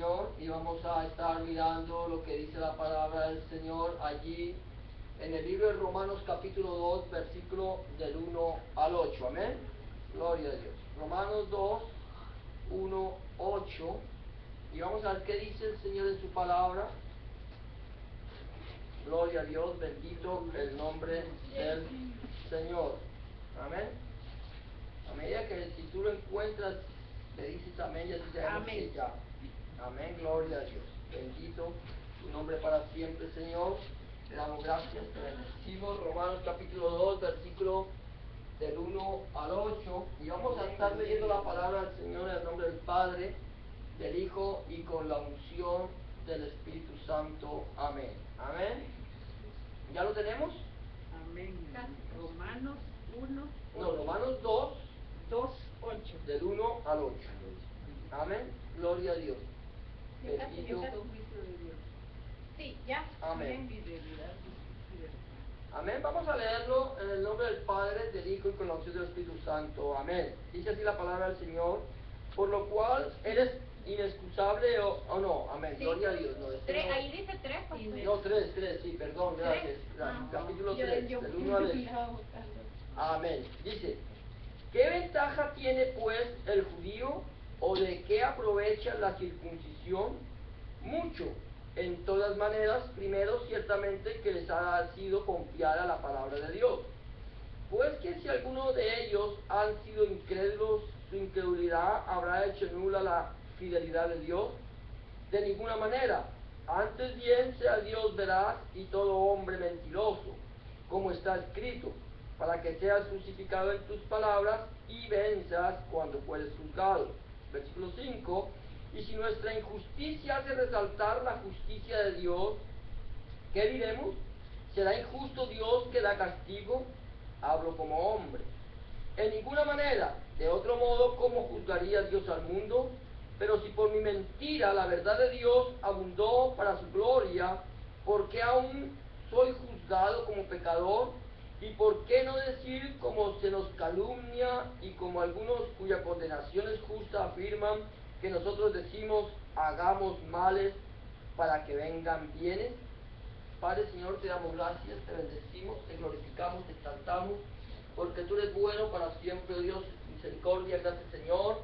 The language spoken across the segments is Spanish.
Señor, y vamos a estar mirando lo que dice la palabra del Señor allí en el libro de Romanos capítulo 2, versículo del 1 al 8. Amén. Gloria a Dios. Romanos 2, 1, 8. Y vamos a ver qué dice el Señor en su palabra. Gloria a Dios, bendito el nombre del Señor. Amén. A medida que si tú lo encuentras, le dices amén, ya te sabemos que ya. Amén, gloria a Dios. Bendito tu nombre para siempre, Señor. Te damos gracias, te bendecimos. Romanos capítulo 2, versículo del 1 al 8. Y vamos a estar leyendo la palabra del Señor en el nombre del Padre, del Hijo y con la unción del Espíritu Santo. Amén. Amén. ¿Ya lo tenemos? Amén. Romanos 1. No, Romanos 2. 2, 8. Del 1 al 8. Amén. Gloria a Dios. Bendito. Sí, ya. Amén. Fidelidad. Amén. Vamos a leerlo en el nombre del Padre, del Hijo y con la unción del Espíritu Santo. Amén. Dice así la palabra del Señor. Por lo cual eres inexcusable o no. Amén. Sí. Gloria a Dios. No, Ahí dice 3. no, 3, sí, perdón, gracias. Capítulo 3, del 1 al 8. Amén. Dice, ¿qué ventaja tiene pues el judío o de qué aprovecha la circuncisión? Mucho. En todas maneras, primero ciertamente que les ha sido confiada la palabra de Dios. Pues que si alguno de ellos han sido incrédulos, su incredulidad habrá hecho nula la fidelidad de Dios. De ninguna manera. Antes bien sea Dios veraz y todo hombre mentiroso, como está escrito, para que seas crucificado en tus palabras y venzas cuando fueres juzgado. Versículo 5. Y si nuestra injusticia hace resaltar la justicia de Dios, ¿qué diremos? ¿Será injusto Dios que da castigo? Hablo como hombre. En ninguna manera. De otro modo, ¿cómo juzgaría Dios al mundo? Pero si por mi mentira la verdad de Dios abundó para su gloria, ¿por qué aún soy juzgado como pecador? ¿Y por qué no decir como se nos calumnia y como algunos cuya condenación es justa afirman que nosotros decimos hagamos males para que vengan bienes? Padre, Señor, te damos gracias, te bendecimos, te glorificamos, te exaltamos, porque tú eres bueno para siempre, oh Dios, misericordia, gracias, Señor.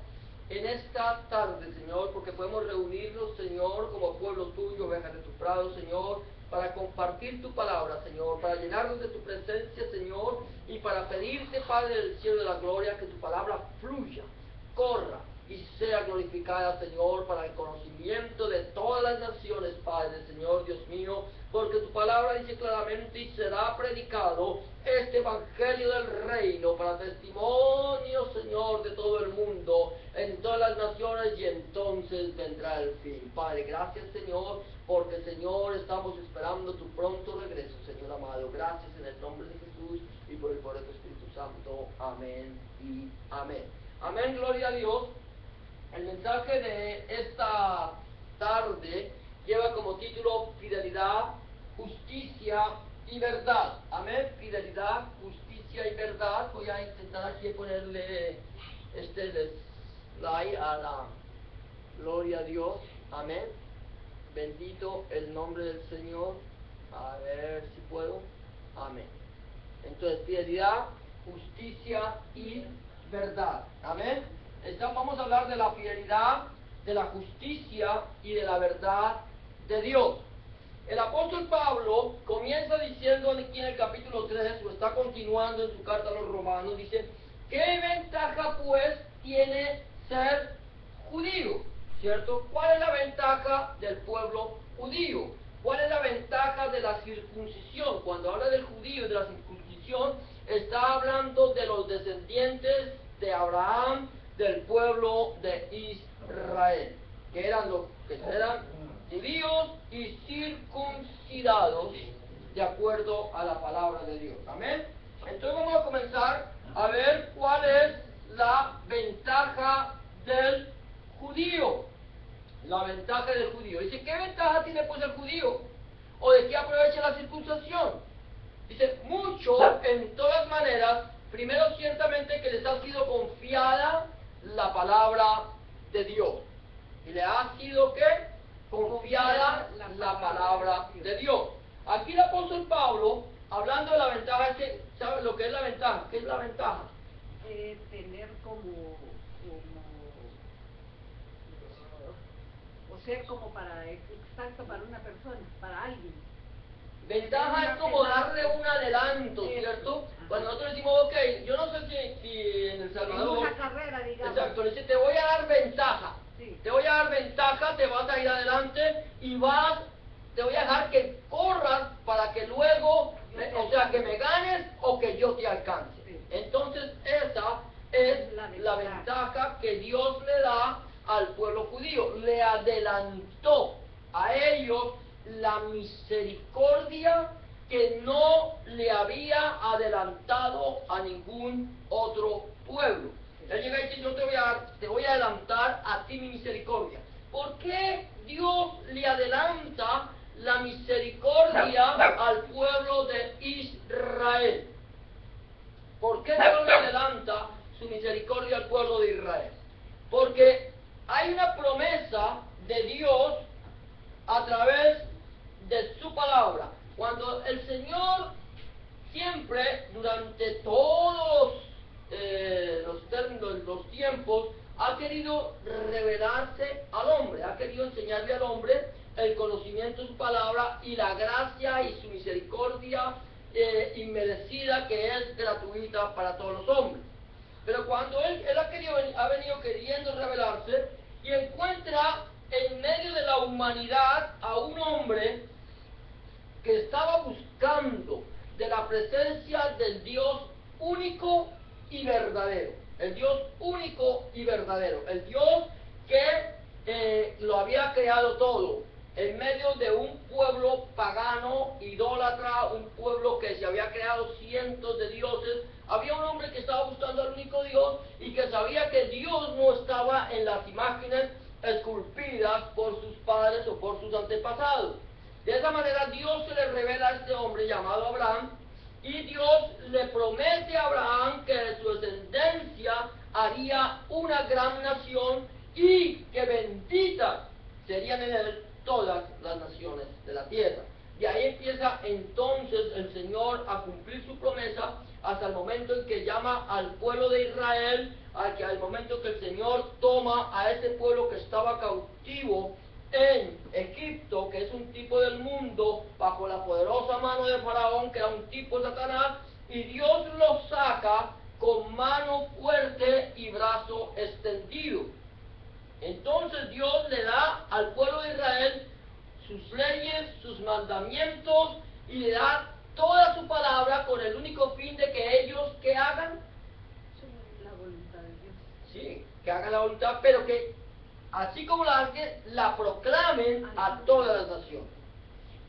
En esta tarde, Señor, porque podemos reunirnos, Señor, como pueblo tuyo, ovejas de tu prado, Señor, para compartir tu palabra, Señor, para llenarnos de tu presencia, Señor, y para pedirte, Padre del cielo de la gloria, que tu palabra fluya, corra y sea glorificada, Señor, para el conocimiento de todas las naciones, Padre, Señor, Dios mío, porque tu palabra dice claramente y será predicado este evangelio del reino para testimonio, Señor, de todo el mundo, en todas las naciones, y entonces vendrá el fin. Padre, gracias, Señor, porque, Señor, estamos esperando tu pronto regreso, Señor amado. Gracias en el nombre de Jesús y por el poder de tu Espíritu Santo. Amén y amén. Amén, gloria a Dios. El mensaje de esta tarde lleva como título Fidelidad, Justicia y Verdad. Amén, fidelidad, justicia y verdad. Voy a intentar aquí ponerle este slide a la gloria a Dios. Amén. Bendito el nombre del Señor. A ver si puedo. Amén. Entonces, fidelidad, justicia y verdad. Amén. Vamos a hablar de la fidelidad, de la justicia y de la verdad de Dios. El apóstol Pablo comienza diciendo aquí en el capítulo 3, o está continuando en su carta a los romanos, dice, ¿qué ventaja pues tiene ser judío? ¿Cierto? ¿Cuál es la ventaja del pueblo judío? ¿Cuál es la ventaja de la circuncisión? Cuando habla del judío y de la circuncisión, está hablando de los descendientes de Abraham, del pueblo de Israel, que eran judíos y circuncidados de acuerdo a la palabra de Dios. Amén. Entonces vamos a comenzar a ver cuál es la ventaja del judío. La ventaja del judío. Dice, ¿qué ventaja tiene pues el judío? ¿O de qué aprovecha la circuncisión? Dice, mucho, en todas maneras. Primero, ciertamente que les ha sido confiada la palabra de Dios. Y le ha sido, ¿qué? de Dios. Aquí el apóstol Pablo, hablando de la ventaja, ¿sabe lo que es la ventaja? ¿Qué es la ventaja? Tener o ser como exacto para una persona, para alguien. Ventaja es como darle un adelanto, ¿cierto? Cuando nosotros decimos, ok, yo no sé si en El Salvador... En una carrera, digamos. Exacto, le dice, te voy a dar ventaja. Sí. Te voy a dar ventaja, te vas a ir adelante y te voy a dejar que corras para que luego, o sea, que me ganes o que yo te alcance. Sí. Entonces, esa es la ventaja que Dios le da al pueblo judío. Le adelantó a ellos la misericordia que no le había adelantado a ningún otro pueblo. Él llega y dice, yo te voy a adelantar a ti mi misericordia. ¿Por qué Dios le adelanta la misericordia al pueblo de Israel? ¿Por qué Dios le adelanta su misericordia al pueblo de Israel? Porque hay una promesa de Dios a través de su palabra. Cuando el Señor siempre, durante todos los tiempos, ha querido revelarse al hombre, ha querido enseñarle al hombre el conocimiento de su palabra y la gracia y su misericordia inmerecida, que es gratuita para todos los hombres. Pero cuando él ha venido queriendo revelarse y encuentra en medio de la humanidad a un hombre que estaba buscando de la presencia del Dios único y verdadero, el Dios único y verdadero, el Dios que lo había creado todo, en medio de un pueblo pagano, idólatra, un pueblo que se había creado cientos de dioses. Había un hombre que estaba buscando al único Dios y que sabía que Dios no estaba en las imágenes esculpidas por sus padres o por sus antepasados. De esa manera Dios se le revela a este hombre llamado Abraham, y Dios le promete a Abraham que de su descendencia haría una gran nación y que benditas serían en él todas las naciones de la tierra. Y ahí empieza entonces el Señor a cumplir su promesa hasta el momento en que llama al pueblo de Israel, al momento que el Señor toma a ese pueblo que estaba cautivo en Egipto, que es un tipo del mundo, bajo la poderosa mano de Faraón, que era un tipo de Satanás, y Dios los saca con mano fuerte y brazo extendido. Entonces Dios le da al pueblo de Israel sus leyes, sus mandamientos, y le da toda su palabra con el único fin de que ellos, ¿qué hagan? La voluntad de Dios. Sí, que hagan la voluntad, pero que así como la proclamen a todas las naciones.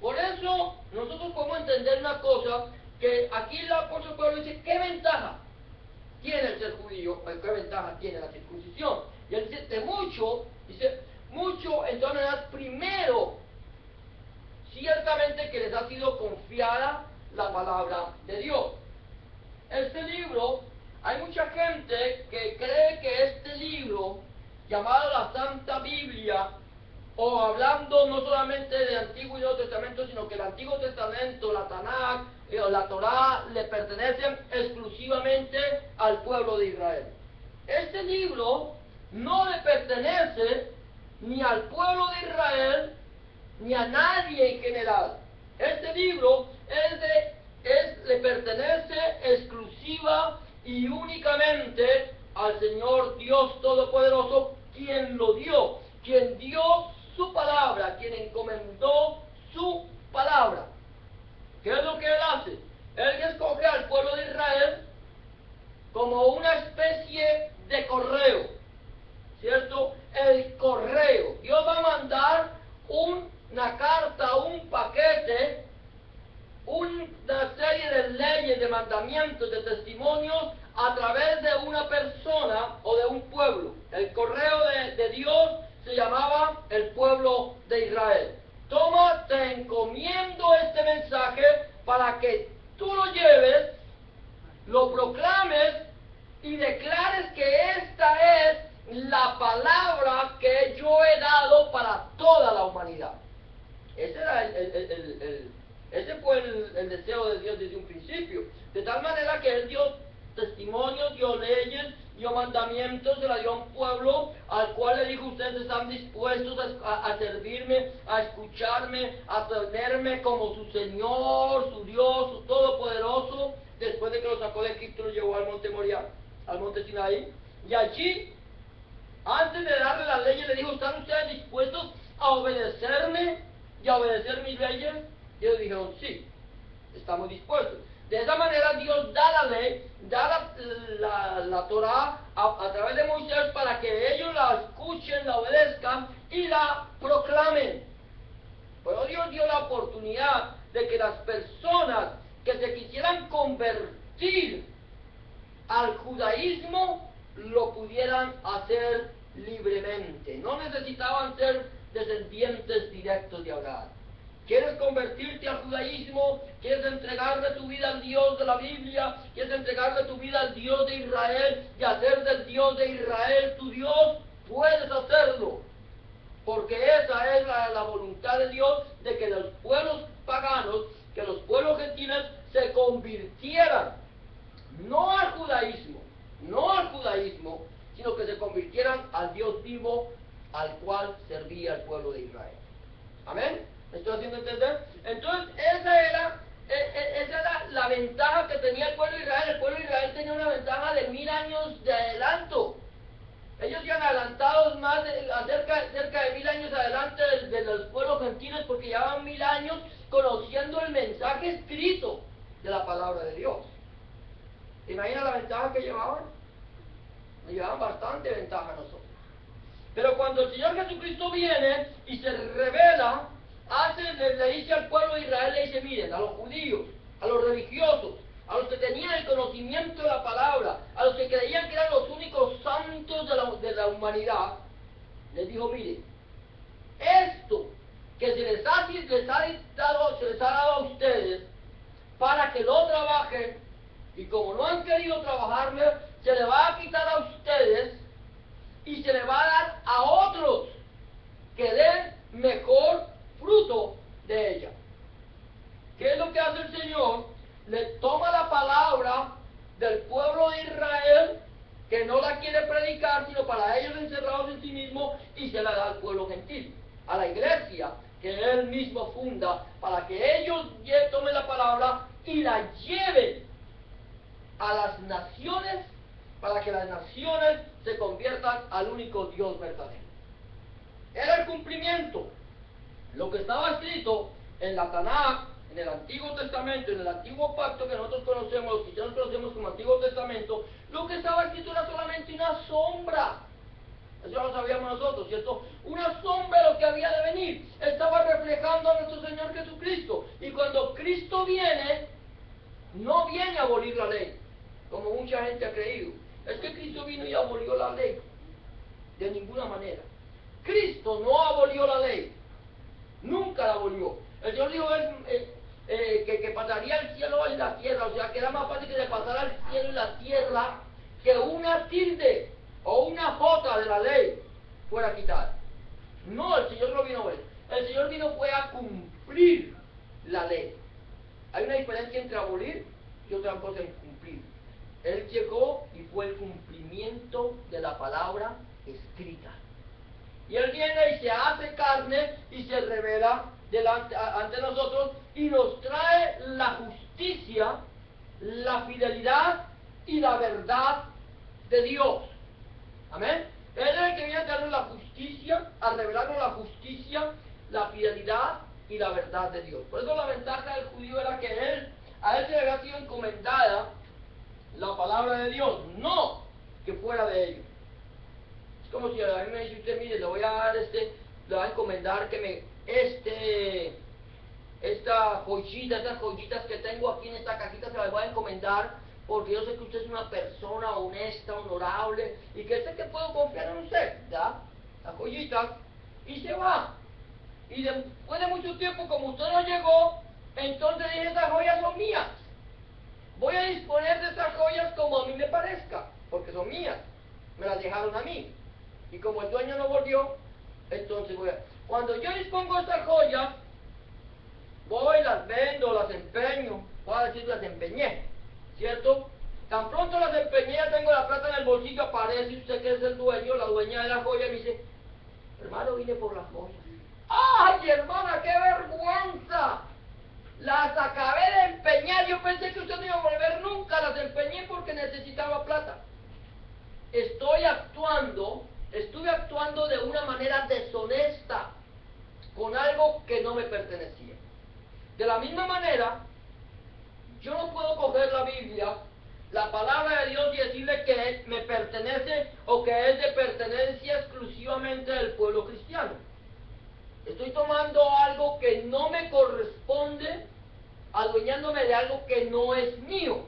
Por eso nosotros podemos entender una cosa, que aquí el apóstol Pablo dice, ¿qué ventaja tiene el ser judío? ¿Qué ventaja tiene la circuncisión? Y él dice, mucho, entonces, primero, ciertamente que les ha sido confiada la palabra de Dios. Este libro, hay mucha gente que cree que este libro, llamado la Santa Biblia, o hablando no solamente de Antiguo y Nuevo Testamento, sino que el Antiguo Testamento, la Tanakh o la Torá, le pertenecen exclusivamente al pueblo de Israel. Este libro no le pertenece ni al pueblo de Israel, ni a nadie en general. Este libro le pertenece exclusiva y únicamente al Señor Dios Todopoderoso, quien lo dio, quien dio su palabra, quien encomendó su palabra. ¿Qué es lo que Él hace? Él escoge al pueblo de Israel como una especie de correo, ¿cierto? El correo. Dios va a mandar una carta, un paquete, una serie de leyes, de mandamientos, de testimonios a través de una persona o de un pueblo. El correo de Dios se llamaba el pueblo de Israel. Toma, te encomiendo este mensaje para que tú lo lleves, lo proclames y declares que esta es la palabra que yo he dado para toda la humanidad. Ese fue el deseo de Dios desde un principio. De tal manera que Él dio testimonios, dio leyes, dio mandamientos, se la dio a un pueblo al cual le dijo: ustedes están dispuestos a servirme, a escucharme, a tenerme como su Señor, su Dios, su Todopoderoso. Después de que los sacó de Egipto, los llevó al monte Moriah, al monte Sinaí, y allí, antes de darle las leyes, le dijo: ¿están ustedes dispuestos a obedecerme y a obedecer mis leyes? Y ellos dijeron: sí, estamos dispuestos. De esa manera Dios da la ley, da la Torah a través de Moisés para que ellos la escuchen, la obedezcan y la proclamen. Pero Dios dio la oportunidad de que las personas que se quisieran convertir al judaísmo lo pudieran hacer libremente. No necesitaban ser descendientes directos de Abraham. ¿Quieres convertirte al judaísmo? ¿Quieres entregarle tu vida al Dios de la Biblia? ¿Quieres entregarle tu vida al Dios de Israel y hacer del Dios de Israel tu Dios? Puedes hacerlo, porque esa es la voluntad de Dios, de que los pueblos paganos, que los pueblos gentiles se convirtieran no al judaísmo, sino que se convirtieran al Dios vivo al cual servía el pueblo de Israel. ¿Amén? ¿Me estoy haciendo entender? Entonces, esa era la ventaja que tenía el pueblo de Israel. El pueblo de Israel tenía una ventaja de 1000 años de adelanto. Ellos iban adelantados más cerca de 1000 años adelante de los pueblos gentiles, porque llevaban 1000 años conociendo el mensaje escrito de la palabra de Dios. ¿Te imaginas la ventaja que llevaban? Nos llevaban bastante ventaja a nosotros. Pero cuando el Señor Jesucristo viene y se revela, le dice al pueblo de Israel, le dice: miren, a los judíos, a los religiosos, a los que tenían el conocimiento de la palabra, a los que creían que eran los únicos santos de la humanidad, les dijo: miren, esto que se les ha dado a ustedes para que lo trabajen, y como no han querido trabajarle, se le va a quitar a ustedes y se le va a dar a otros que den mejor fruto de ella. ¿Qué es lo que hace el Señor? Le toma la palabra del pueblo de Israel, que no la quiere predicar, sino para ellos encerrados en sí mismos, y se la da al pueblo gentil, a la iglesia que Él mismo funda, para que ellos tomen la palabra y la lleven a las naciones, para que las naciones se conviertan al único Dios verdadero. Era el cumplimiento. Lo que estaba escrito en la Tanakh, en el Antiguo Testamento, en el Antiguo Pacto que nosotros conocemos, los cristianos conocemos como Antiguo Testamento, lo que estaba escrito era solamente una sombra. Eso ya lo sabíamos nosotros, ¿cierto? Una sombra de lo que había de venir. Estaba reflejando a nuestro Señor Jesucristo. Y cuando Cristo viene, no viene a abolir la ley, como mucha gente ha creído. Es que Cristo vino y abolió la ley. De ninguna manera. Cristo no abolió la ley. Nunca la abolió. El Señor dijo que pasaría el cielo y la tierra. O sea, que era más fácil que se pasara el cielo y la tierra que una tilde o una jota de la ley fuera quitada. No, el Señor no vino a ver. El Señor vino fue a cumplir la ley. Hay una diferencia entre abolir y otra cosa en cumplir. Él llegó y fue el cumplimiento de la palabra escrita. Y Él viene y se hace carne y se revela ante nosotros y nos trae la justicia, la fidelidad y la verdad de Dios. Amén. Él es el que viene a darnos la justicia, a revelarnos la justicia, la fidelidad y la verdad de Dios. Por eso la ventaja del judío era que a él se le había sido encomendada la palabra de Dios, no que fuera de ellos. Es como si a mí me dice usted: mire, le voy a dar le voy a encomendar que estas joyitas que tengo aquí en esta cajita, se las voy a encomendar, porque yo sé que usted es una persona honesta, honorable, y que sé que puedo confiar en usted. ¿Ya? Las joyitas, y se va. Y después de mucho tiempo, como usted no llegó, entonces dije: esas joyas son mías. Voy a disponer de esas joyas como a mí me parezca, porque son mías. Me las dejaron a mí. Y como el dueño no volvió, entonces cuando yo dispongo estas joyas, voy, las vendo, las empeño, voy a decir las empeñé, ¿cierto? Tan pronto las empeñé, ya tengo la plata en el bolsillo, aparece usted que es el dueño, la dueña de la joya, y me dice, hermano, vine por las joyas. ¡Ay, hermana, qué vergüenza! Las acabé de empeñar, yo pensé que usted no iba a volver nunca, las empeñé porque necesitaba plata. Estuve actuando de una manera deshonesta, con algo que no me pertenecía. De la misma manera, yo no puedo coger la Biblia, la palabra de Dios, y decirle que me pertenece o que es de pertenencia exclusivamente del pueblo cristiano. Estoy tomando algo que no me corresponde, adueñándome de algo que no es mío.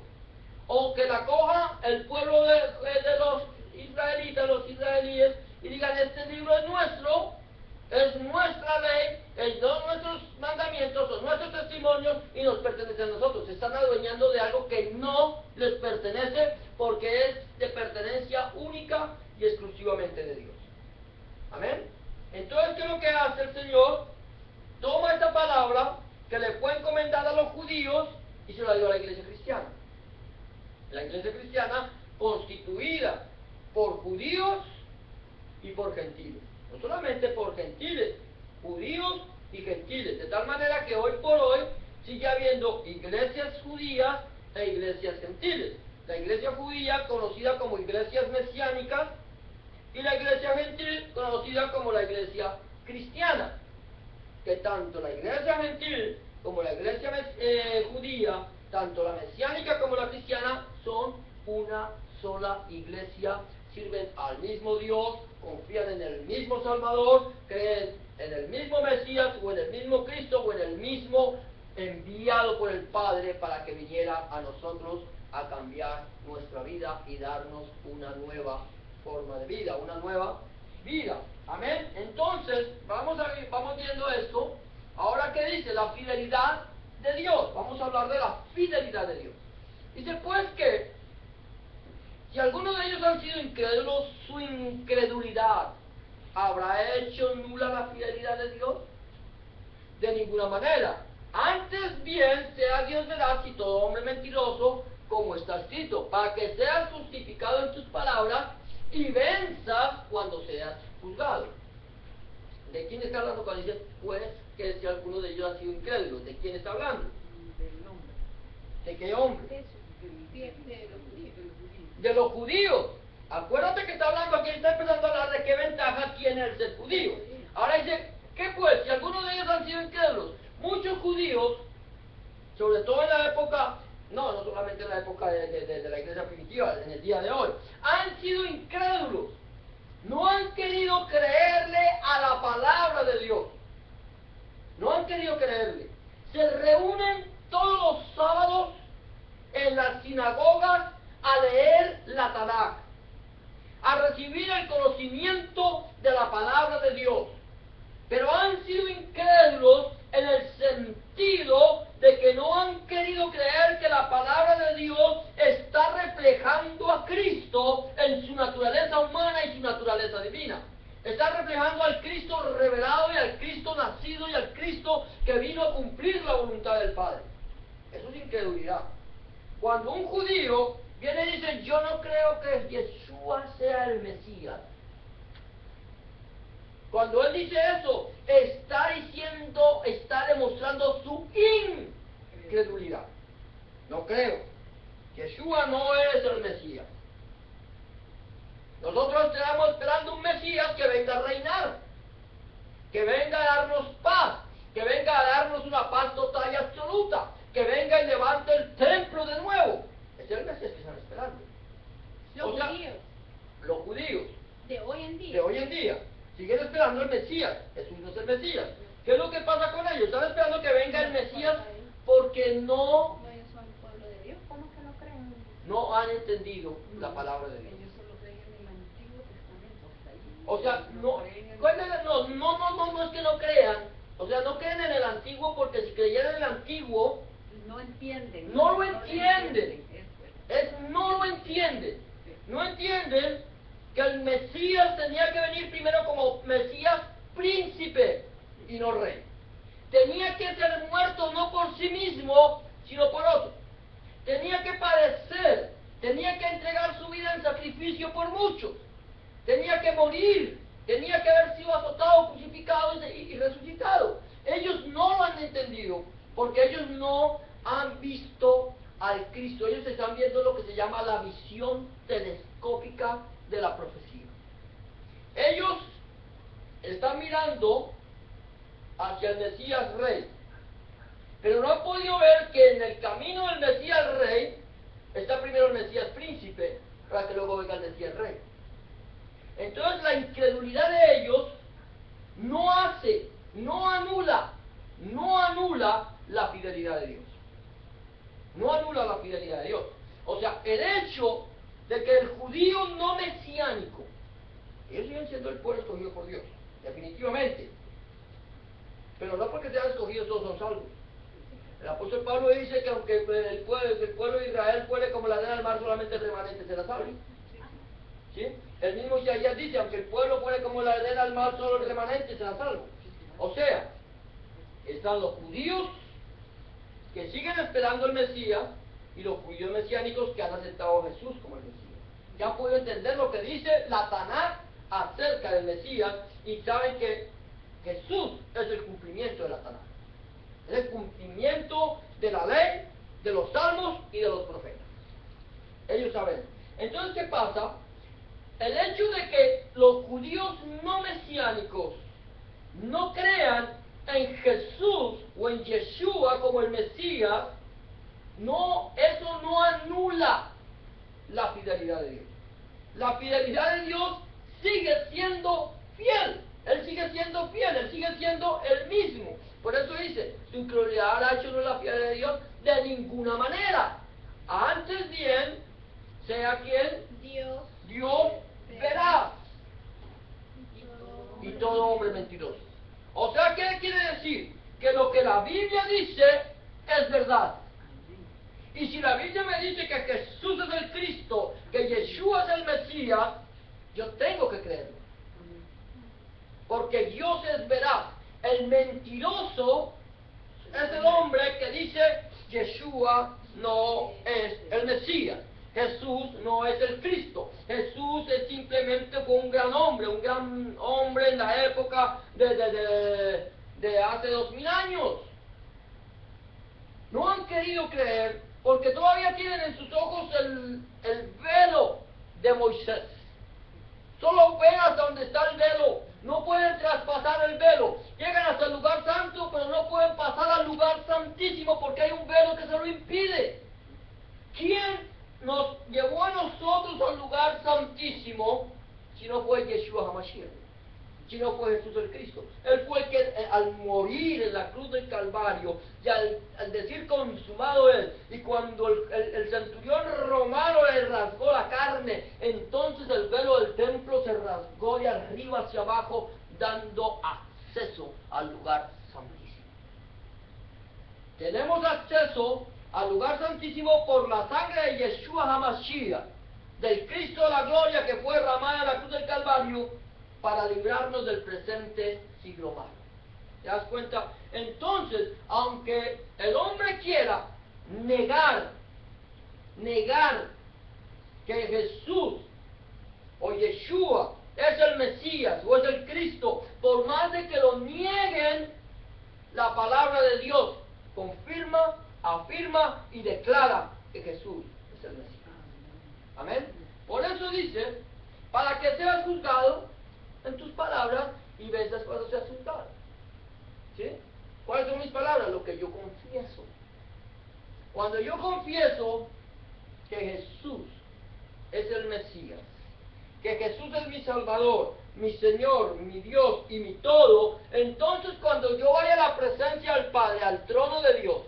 O que la coja el pueblo de los israelitas, los israelíes, y digan, este libro es nuestro, es nuestra ley, son nuestros mandamientos, son nuestros testimonios y nos pertenece a nosotros. Se están adueñando de algo que no les pertenece porque es de pertenencia única y exclusivamente de Dios. Amén. Entonces, ¿qué es lo que hace el Señor? Toma esta palabra que le fue encomendada a los judíos y se la dio a la iglesia cristiana. La iglesia cristiana constituida por judíos y por gentiles. No solamente por gentiles, judíos y gentiles. De tal manera que hoy por hoy sigue habiendo iglesias judías e iglesias gentiles. La iglesia judía conocida como iglesias mesiánicas y la iglesia gentil conocida como la iglesia cristiana. Que tanto la iglesia gentil como la iglesia judía, tanto la mesiánica como la cristiana, son una sola iglesia, sirven al mismo Dios, confían en el mismo Salvador, creen en el mismo Mesías o en el mismo Cristo o en el mismo enviado por el Padre para que viniera a nosotros a cambiar nuestra vida y darnos una nueva forma de vida, una nueva vida. Amén. Entonces, vamos viendo esto. Ahora, ¿qué dice? La fidelidad de Dios. Vamos a hablar de la fidelidad de Dios. Dice pues que si algunos de ellos han sido incrédulos, su incredulidad ¿habrá hecho nula la fidelidad de Dios? De ninguna manera. Antes bien, sea Dios veraz y todo hombre mentiroso, como está escrito, para que seas justificado en tus palabras y venzas cuando seas juzgado. ¿De quién está hablando cuando dice, pues, que si alguno de ellos ha sido incrédulo? ¿De quién está hablando? Del hombre. ¿De qué hombre? De los judíos. De los judíos. Acuérdate que está hablando aquí, está empezando a hablar de qué ventaja tiene el ser judío. Ahora dice, ¿qué pues? Si algunos de ellos han sido incrédulos, muchos judíos, sobre todo en la época, no solamente en la época de la iglesia primitiva, en el día de hoy, han sido incrédulos. No han querido creerle a la palabra de Dios. No han querido creerle. Se reúnen todos los sábados en las sinagogas a leer la Tanaj, a recibir el conocimiento de la palabra de Dios. Pero han sido incrédulos en el sentido de que no han querido creer que la palabra de Dios está reflejando a Cristo en su naturaleza humana y su naturaleza divina. Está reflejando al Cristo revelado y al Cristo nacido y al Cristo que vino a cumplir la voluntad del Padre. Eso es incredulidad. Cuando un judío viene y dice, yo no creo que Yeshua sea el Mesías. Cuando él dice eso, está demostrando su incredulidad. No creo. Yeshua no es el Mesías. Nosotros estamos esperando un Mesías que venga a reinar, que venga a darnos paz, que venga a darnos una paz total y absoluta, que venga y levante el templo de nuevo. Ese es el Mesías que están esperando. Los judíos. Los judíos. De hoy en día. De hoy en día. Siguen esperando el Mesías. Jesús no es el Mesías. ¿Qué es lo que pasa con ellos? Están esperando que venga el Mesías porque no Ellos son el pueblo de Dios. ¿Cómo que no creen? no han entendido la palabra de Dios. Ellos solo creen en el Antiguo Testamento. Hasta ahí. O sea, no es que no crean. O sea, no creen en el Antiguo porque si creyeran en el Antiguo, No entienden. no lo entienden. Eso es. No lo entienden. No entienden que el Mesías tenía que venir primero como Mesías príncipe y no rey. tenía que ser muerto no por sí mismo, sino por otro. Tenía que padecer, tenía que entregar su vida en sacrificio por muchos, tenía que morir, tenía que haber sido azotado, crucificado y resucitado. Ellos no lo han entendido, porque ellos no han visto al Cristo. Ellos están viendo lo que se llama la visión telescópica de la profecía. Ellos están mirando hacia el Mesías Rey, pero no han podido ver que en el camino del Mesías Rey está primero el Mesías Príncipe, para que luego venga el Mesías Rey. Entonces la incredulidad de ellos no anula la fidelidad de Dios. No anula la fidelidad de Dios. O sea, el hecho de que el judío no mesiánico, ellos siguen siendo el pueblo escogido por Dios, definitivamente. Pero no porque sean escogidos todos son salvos. El apóstol Pablo dice que aunque el pueblo de Israel fuere como la arena del mar, solamente el remanente será salvo. ¿Sí? El mismo Isaías dice, aunque el pueblo fuere como la arena del mar, solo el remanente será salvo. O sea, están los judíos que siguen esperando el Mesías y los judíos mesiánicos que han aceptado a Jesús como el Mesías. Ya han podido entender lo que dice la Tanaj acerca del Mesías y saben que Jesús es el cumplimiento de la Tanaj. Es el cumplimiento de la ley, de los salmos y de los profetas. Ellos saben. Entonces, ¿qué pasa? El hecho de que los judíos no mesiánicos no crean en Jesús o en Yeshua como el Mesías, eso no anula la fidelidad de Dios. La fidelidad de Dios sigue siendo fiel. Él sigue siendo fiel, Él sigue siendo el mismo. Por eso dice, su incredulidad ha hecho no la fidelidad de Dios de ninguna manera. Antes bien, sea quien Dios verá. Y todo hombre mentiroso. O sea, ¿qué quiere decir? Que lo que la Biblia dice es verdad. Y si la Biblia me dice que Jesús es el Cristo, que Yeshua es el Mesías, yo tengo que creerlo. Porque Dios es veraz. El mentiroso es el hombre que dice Yeshua no es el Mesías. Jesús no es el Cristo. Jesús es simplemente un gran hombre en la época de hace 2000 años. No han querido creer porque todavía tienen en sus ojos el velo de Moisés. Solo ven hasta donde está el velo, no pueden traspasar el velo. Llegan hasta el lugar santo, pero no pueden pasar al lugar santísimo porque hay un velo que se lo impide. ¿Quién nos llevó a nosotros al lugar santísimo si no fue Yeshua HaMashiach? Si no fue Jesús el Cristo. Él fue el que al morir en la cruz del Calvario y al decir consumado es, y cuando el centurión romano le rasgó la carne, entonces el velo del templo se rasgó de arriba hacia abajo, dando acceso al lugar santísimo. Tenemos acceso al lugar santísimo por la sangre de Yeshua HaMashiach, del Cristo de la gloria que fue derramada en la cruz del Calvario, para librarnos del presente siglo malo. ¿Te das cuenta? Entonces, aunque el hombre quiera negar que Jesús o Yeshua es el Mesías o es el Cristo, por más de que lo nieguen, la palabra de Dios confirma, afirma y declara que Jesús es el Mesías. Amén. Por eso dice, para que seas juzgado en tus palabras y veas cuando seas juzgado. ¿Sí? ¿Cuáles son mis palabras? Lo que yo confieso. Cuando yo confieso que Jesús es el Mesías, que Jesús es mi Salvador, mi Señor, mi Dios y mi todo, entonces cuando yo vaya a la presencia del Padre, al trono de Dios,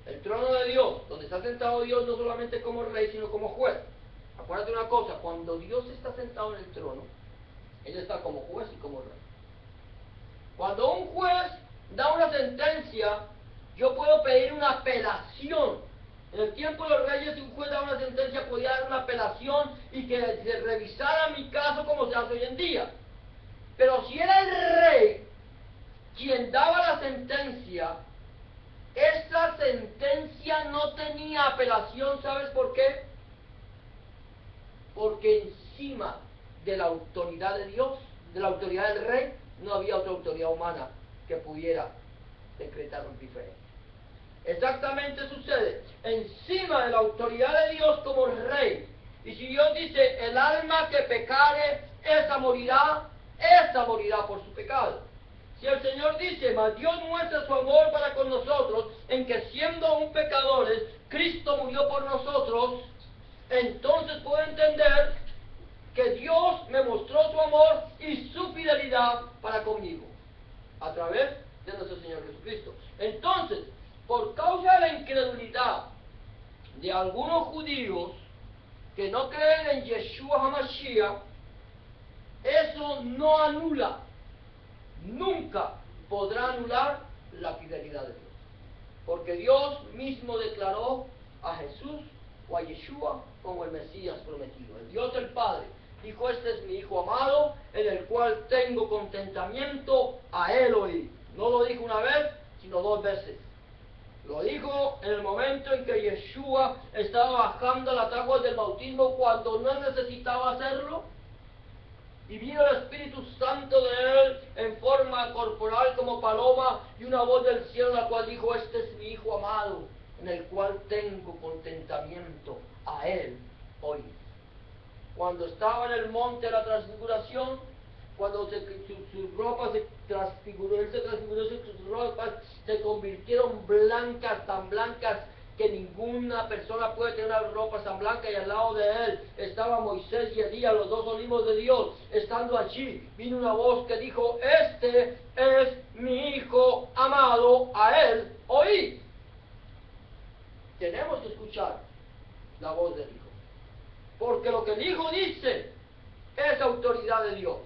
el trono de Dios, donde está sentado Dios no solamente como rey, sino como juez. Acuérdate una cosa, cuando Dios está sentado en el trono, Él está como juez y como rey. Cuando un juez da una sentencia, yo puedo pedir una apelación. En el tiempo de los reyes, si un juez daba una sentencia, podía dar una apelación y que se revisara mi caso como se hace hoy en día. Pero si era el rey, quien daba la sentencia, esa sentencia no tenía apelación. ¿Sabes por qué? Porque encima de la autoridad de Dios, de la autoridad del rey, no había otra autoridad humana que pudiera decretar un diferente. Exactamente sucede encima de la autoridad de Dios como rey. Y si Dios dice, el alma que pecare, esa morirá por su pecado. Si el Señor dice, mas Dios muestra su amor para con nosotros, en que siendo aún pecadores, Cristo murió por nosotros, entonces puedo entender que Dios me mostró su amor y su fidelidad para conmigo, a través de nuestro Señor Jesucristo. Entonces, por causa de la incredulidad de algunos judíos que no creen en Yeshua HaMashiach, eso no anula, nunca podrá anular la fidelidad de Dios. Porque Dios mismo declaró a Jesús o a Yeshua como el Mesías prometido. El Dios del Padre dijo, este es mi Hijo amado, en el cual tengo contentamiento, a Él oí. No lo dijo una vez, sino 2 veces. Lo dijo en el momento en que Yeshua estaba bajando las aguas del bautismo cuando no necesitaba hacerlo. Y vino el Espíritu Santo de Él en forma corporal como paloma y una voz del cielo la cual dijo, este es mi Hijo amado, en el cual tengo contentamiento, a Él oí. Cuando estaba en el monte de la transfiguración, cuando su ropa se transfiguró, Él se transfiguró, sus ropas se convirtieron blancas, tan blancas que ninguna persona puede tener una ropa tan blanca, y al lado de Él estaba Moisés y Elías, los 2 olivos de Dios. Estando allí, vino una voz que dijo, este es mi Hijo amado, a Él oí. Tenemos que escuchar la voz del Hijo, porque lo que el Hijo dice es autoridad de Dios,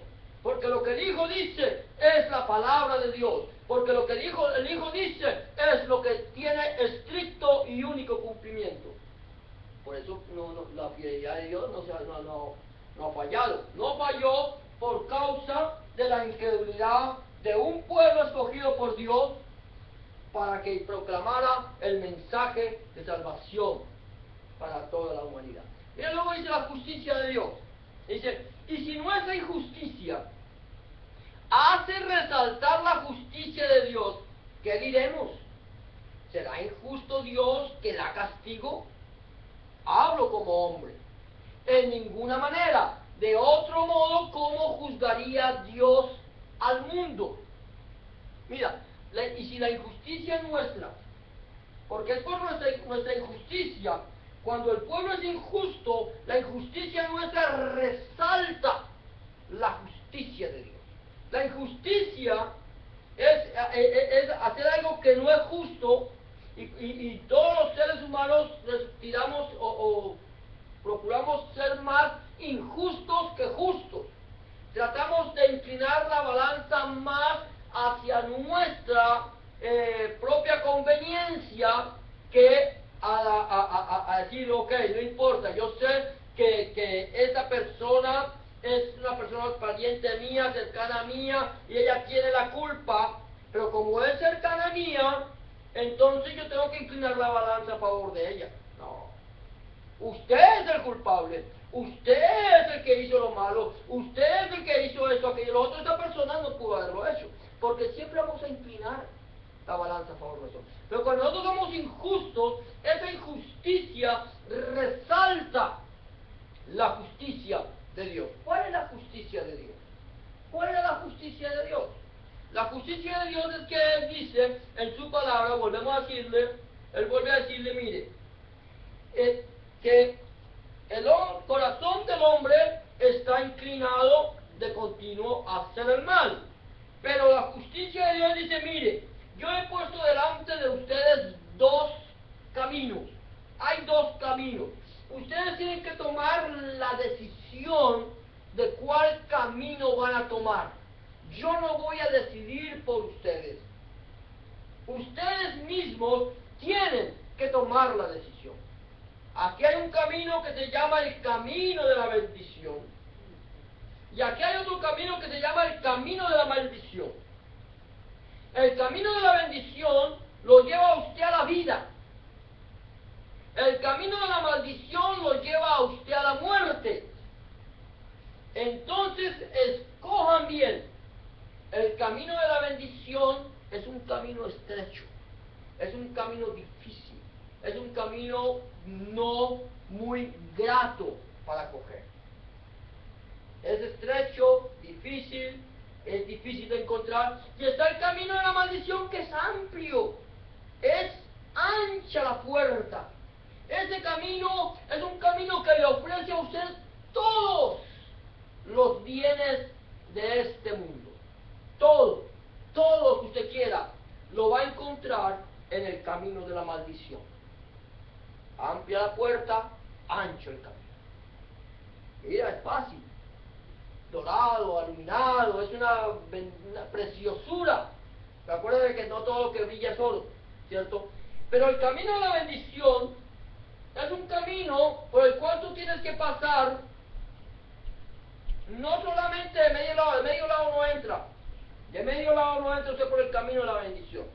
porque lo que el Hijo dice es la palabra de Dios, porque lo que el Hijo dice es lo que tiene estricto y único cumplimiento. Por eso la fidelidad de Dios no ha fallado. No falló por causa de la incredulidad de un pueblo escogido por Dios para que proclamara el mensaje de salvación para toda la humanidad. Mira, luego dice la justicia de Dios. Dice, y si nuestra injusticia hace resaltar la justicia de Dios, ¿qué diremos? ¿Será injusto Dios que da castigo? Hablo como hombre. En ninguna manera. De otro modo, ¿cómo juzgaría Dios al mundo? Mira, y si la injusticia nuestra, porque es por nuestra injusticia, cuando el pueblo es injusto, la injusticia nuestra resalta la justicia de Dios. La injusticia es hacer algo que no es justo, y todos los seres humanos tiramos o procuramos ser más injustos que justos. Tratamos de inclinar la balanza más hacia nuestra propia conveniencia que a decir, ok, no importa, yo sé que esa persona es una persona pariente mía, cercana mía, y ella tiene la culpa, pero como es cercana mía, entonces yo tengo que inclinar la balanza a favor de ella. No. Usted es el culpable, usted es el que hizo lo malo, usted es el que hizo esto, aquello, lo otro. Esta persona no pudo haberlo hecho, porque siempre vamos a inclinar la balanza a favor de nosotros. Pero cuando nosotros somos injustos, esa injusticia resalta la justicia de Dios. ¿Cuál es la justicia de Dios? ¿Cuál es la justicia de Dios? La justicia de Dios es que Él dice en su palabra, volvemos a decirle, Él vuelve a decirle, mire, que el corazón del hombre está inclinado de continuo a hacer el mal. Pero la justicia de Dios dice, mire, yo he puesto delante de ustedes 2 caminos. Hay 2 caminos. Ustedes tienen que tomar la decisión de cuál camino van a tomar. Yo no voy a decidir por ustedes. Ustedes mismos tienen que tomar la decisión. Aquí hay un camino que se llama el camino de la bendición. Y aquí hay otro camino que se llama el camino de la maldición. El camino de la bendición lo lleva a usted a la vida. El camino de la maldición lo lleva a usted a la muerte. Entonces, escojan bien. El camino de la bendición es un camino estrecho, es un camino difícil, es un camino no muy grato para coger. Es estrecho, difícil, es difícil de encontrar. Y está el camino de la maldición, que es amplio, es ancha la puerta. Ese camino es un camino que le ofrece a usted todos los bienes de este mundo. Todo lo que usted quiera, lo va a encontrar en el camino de la maldición. Amplia la puerta, ancho el camino. Mira, es fácil. Dorado, iluminado, es una preciosura. ¿Se acuerdan de que no todo lo que brilla es oro? ¿Cierto? Pero el camino de la bendición es un camino por el cual tú tienes que pasar. No solamente de medio lado no entra. De medio lado no entra usted por el camino de la bendición.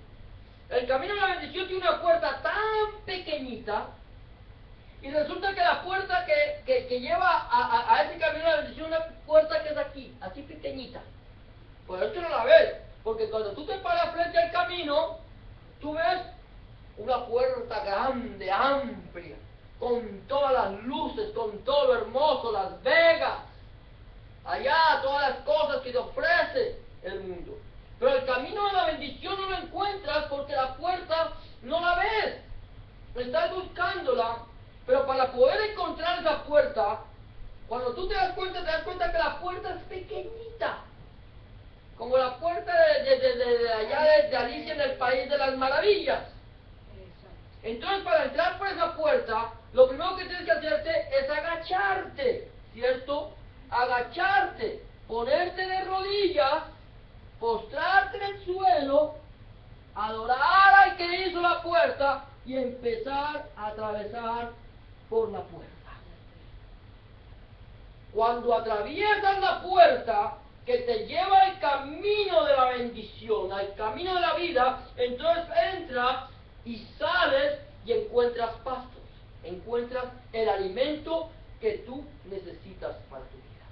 El camino de la bendición tiene una puerta tan pequeñita, y resulta que la puerta que lleva a ese camino de la bendición es una puerta que es aquí, así pequeñita. Por eso no la ves, porque cuando tú te paras frente al camino, tú ves una puerta grande, amplia, con todas las luces, con todo lo hermoso, Las Vegas, allá todas las cosas que te ofrece el mundo. Pero el camino de la bendición no lo encuentras porque la puerta no la ves. Estás buscándola, pero para poder encontrar esa puerta, cuando tú te das cuenta que la puerta es pequeñita, como la puerta de allá de Alicia en el País de las Maravillas. Entonces, para entrar por esa puerta, lo primero que tienes que hacerte es agacharte, ¿cierto? Agacharte, ponerte de rodillas, postrarte en el suelo, adorar al que hizo la puerta y empezar a atravesar por la puerta. Cuando atraviesas la puerta que te lleva al camino de la bendición, al camino de la vida, entonces entras y sales y encuentras pastos, encuentras el alimento que tú necesitas para tu vida.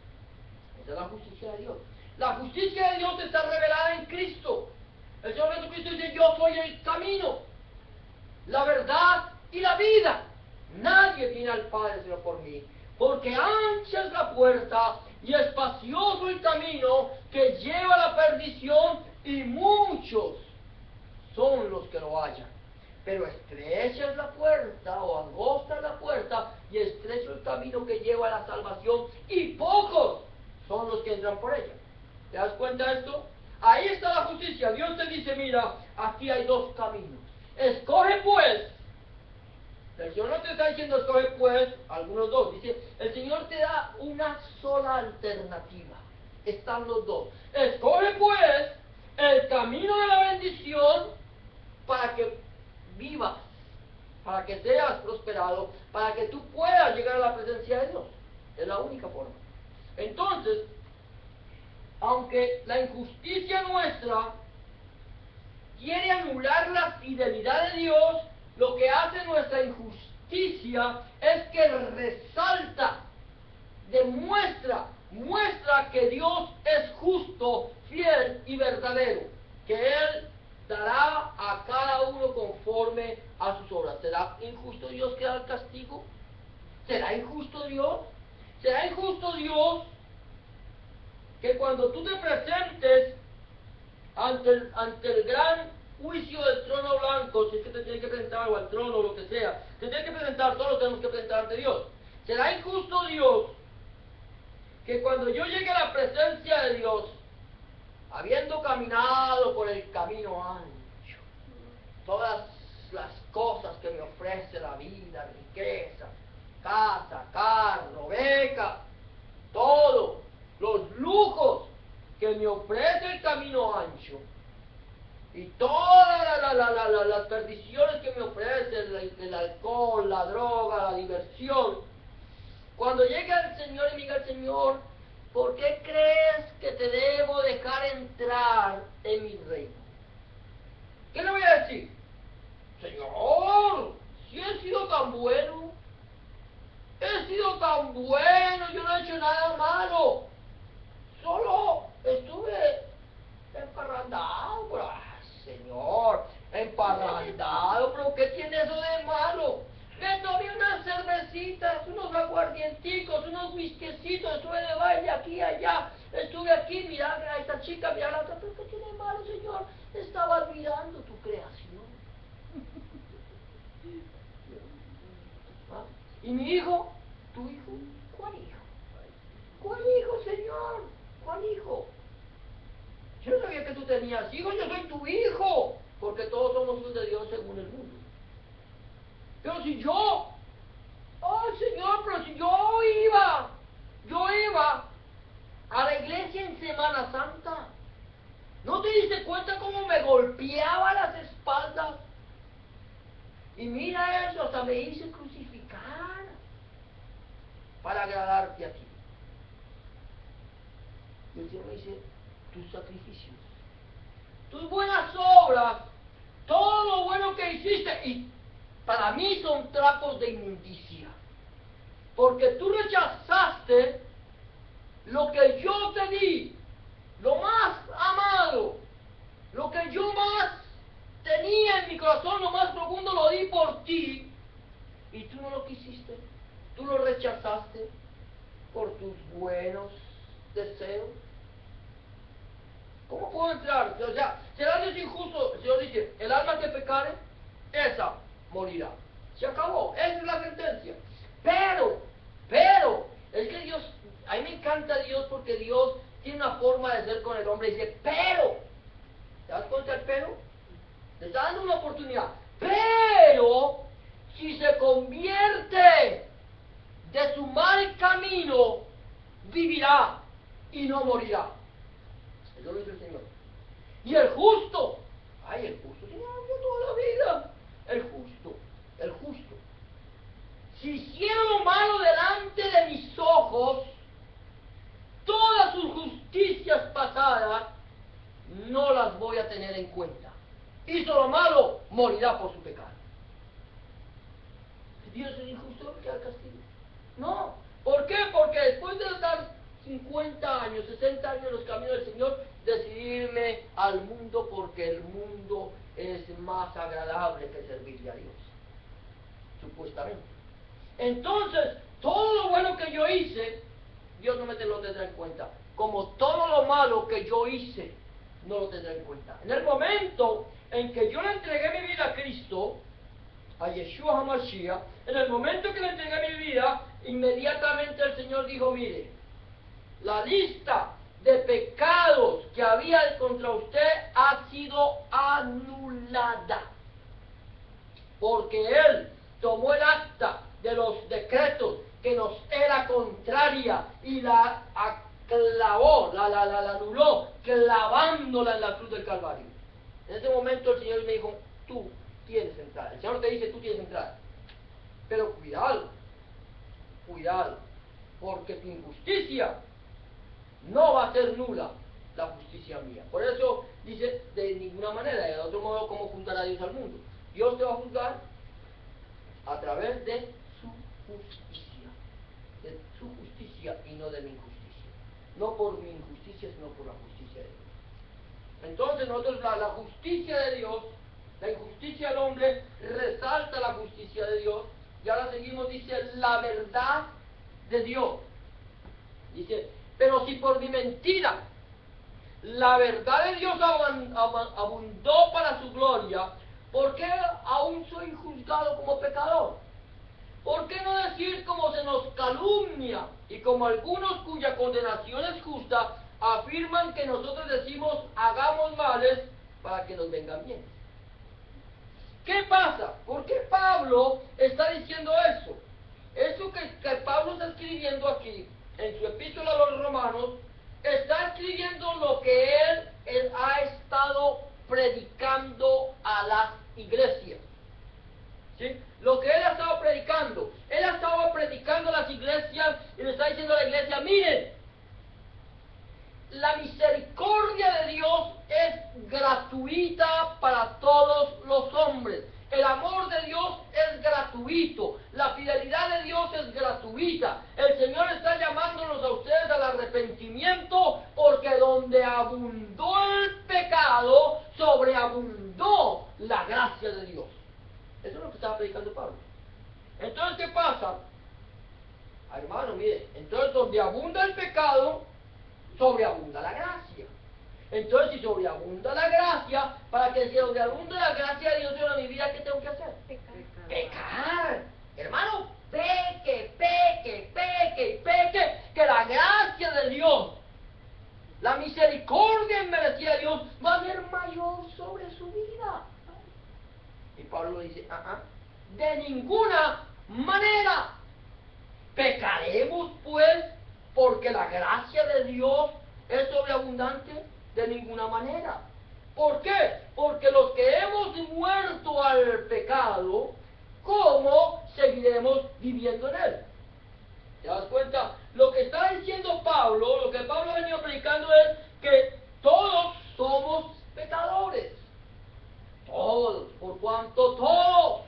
Esa es la justicia de Dios. La justicia de Dios está revelada en Cristo. El Señor Jesucristo dice: yo soy el camino, la verdad y la vida. Nadie viene al Padre sino por mí. Porque ancha es la puerta y espacioso el camino que lleva a la perdición, y muchos son los que lo hallan. Pero estrecha es la puerta, o angosta es la puerta, y estrecho el camino que lleva a la salvación, y pocos son los que entran por ella. ¿Te das cuenta de esto? Ahí está la justicia. Dios te dice: mira, aquí hay dos caminos. Escoge pues. El Señor no te está diciendo escoge pues algunos dos. Dice, el Señor te da una sola alternativa. Están los dos. Escoge pues el camino de la bendición para que vivas, para que seas prosperado, para que tú puedas llegar a la presencia de Dios. Es la única forma. Entonces, aunque la injusticia nuestra quiere anular la fidelidad de Dios, lo que hace nuestra injusticia es que resalta, muestra que Dios es justo, fiel y verdadero, que Él dará a cada uno conforme a sus obras. ¿Será injusto Dios que da el castigo? ¿Será injusto Dios? ¿Será injusto Dios que cuando tú te presentes ante el gran juicio del trono blanco, si es que te tienes que presentar o al trono o lo que sea, te tienes que presentar, todos los tenemos que presentar ante Dios? ¿Será injusto Dios que cuando yo llegue a la presencia de Dios, habiendo caminado por el camino ancho, todas las cosas que me ofrece la vida, riqueza, casa, carro, beca, todo, los lujos que me ofrece el camino ancho, y todas las perdiciones que me ofrece el alcohol, la droga, la diversión, cuando llegue el Señor y me diga el Señor: ¿por qué crees que te debo dejar entrar en mi reino? tan bueno. He sido tan bueno, yo no he hecho nada malo. Solo estuve emparrandado, pero, Señor, emparrandado, pero ¿qué tiene eso de malo? Me tomé unas cervecitas, unos aguardienticos, unos whiskecitos, estuve de baile aquí y allá, estuve aquí, mira a esta chica, mira a la otra, pero ¿qué tiene de malo, Señor? Estaba admirando tu creación. ¿Ah? ¿Y mi hijo? ¿Tu hijo? ¿Cuál hijo? ¿Cuál hijo, Señor? ¿Cuál hijo? Yo no sabía que tú tenías hijos, yo soy tu hijo, porque todos somos hijos de Dios según el mundo. Pero si yo, oh Señor, pero si yo iba a la iglesia en Semana Santa, ¿no te diste cuenta cómo me golpeaba las espaldas? Y mira eso, hasta me hice crucificar para agradarte a ti. Y el Señor me dice, tus sacrificios, tus buenas obras, todo lo bueno que hiciste, y para mí son trapos de inmundicia, porque tú rechazaste lo que yo te di, lo más amado, lo que yo más tenía en mi corazón, lo más profundo, lo di por ti, y tú no lo quisiste, tú lo rechazaste por tus buenos deseos. ¿Cómo puedo entrar? O sea, ¿será Dios injusto? El Señor dice, el alma que pecare, esa morirá. Se acabó, esa es la sentencia. Pero, es que Dios, a mí me encanta Dios porque Dios tiene una forma de ser con el hombre y dice, pero, ¿te das cuenta el pero? Le está dando una oportunidad. Pero, si se convierte de su mal camino, vivirá y no morirá. Eso lo dice el Señor. Y el justo, el justo, Señor, yo toda la vida, el justo, si hiciera lo malo delante de mis ojos, todas sus justicias pasadas, no las voy a tener en cuenta. Hizo lo malo, morirá por su pecado. Dios es injusto, que al castigo. No. ¿Por qué? Porque después de dar 50 años, 60 años en los caminos del Señor, decidirme al mundo porque el mundo es más agradable que servirle a Dios. Supuestamente. Entonces, todo lo bueno que yo hice, Dios no me lo tendrá en cuenta. Como todo lo malo que yo hice, no lo tendrá en cuenta. En el momento en que yo le entregué mi vida a Cristo, a Yeshua HaMashiach, en el momento que le entregué mi vida, inmediatamente el Señor dijo, mire, la lista de pecados que había contra usted ha sido anulada, porque Él tomó el acta de los decretos que nos era contraria y la clavó, la anuló, clavándola en la cruz del Calvario. En ese momento el Señor me dijo, tú tienes entrada. El Señor te dice, tú tienes entrada. Pero cuidado, porque tu injusticia no va a ser nula la justicia mía. Por eso dice, de ninguna manera, de otro modo, ¿cómo juzgará Dios al mundo? Dios te va a juzgar a través de su justicia y no de mi injusticia. No por mi injusticia, sino por la justicia de Dios. Entonces nosotros la justicia de Dios, la injusticia del hombre resalta la justicia de Dios. Y ahora seguimos, dice, la verdad de Dios. Dice, pero si por mi mentira la verdad de Dios abundó para su gloria, ¿por qué aún soy juzgado como pecador? ¿Por qué no decir como se nos calumnia y como algunos cuya condenación es justa afirman que nosotros decimos hagamos males para que nos vengan bien? ¿Qué pasa? ¿Por qué Pablo está diciendo eso? Eso que Pablo está escribiendo aquí en su epístola a los Romanos, está escribiendo lo que él ha estado predicando a las iglesias. ¿Sí? Lo que él ha estado predicando. Él ha estado predicando a las iglesias y le está diciendo a la iglesia, miren, la misericordia de Dios es gratuita para todos los hombres. El amor de Dios es gratuito. sobreabundó la gracia de Dios. Eso es lo que estaba predicando Pablo. Entonces, ¿qué pasa? Hermano, mire, entonces donde abunda el pecado, sobreabunda la gracia. Entonces, si sobreabunda la gracia, para que sobreabunde la gracia de Dios en mi vida, ¿qué tengo que hacer? Pecado. Pecar. Hermano, peque, peque, peque, peque, que la gracia de Dios, la misericordia inmerecida de Dios va a ser mayor sobre su vida. Y Pablo dice, de ninguna manera pecaremos pues porque la gracia de Dios es sobreabundante, de ninguna manera. ¿Por qué? Porque los que hemos muerto al pecado, ¿cómo seguiremos viviendo en él? ¿Te das cuenta? Lo que está diciendo Pablo, lo que Pablo ha venido predicando es que todos somos pecadores. Todos, por cuanto todos,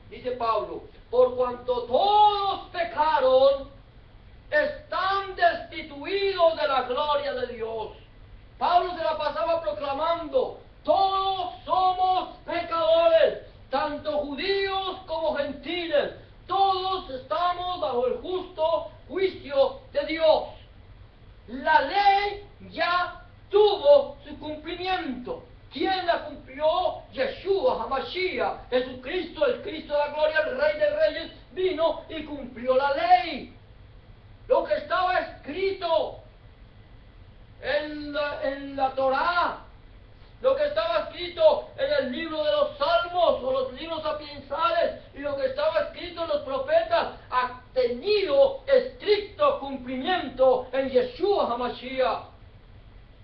dice Pablo, por cuanto todos pecaron, están destituidos de la gloria de Dios. Pablo se la pasaba proclamando, todos somos pecadores, tanto judíos como gentiles, todos estamos bajo el justo juicio de Dios. La ley ya tuvo su cumplimiento. ¿Quién la cumplió? Yeshua HaMashiach, Jesucristo, el Cristo de la gloria, el Rey de Reyes, vino y cumplió la ley. Lo que estaba escrito en la Torá, lo que estaba escrito en el libro de los Salmos o los libros sapiensales y lo que estaba escrito en los profetas ha tenido estricto cumplimiento en Yeshua HaMashiach.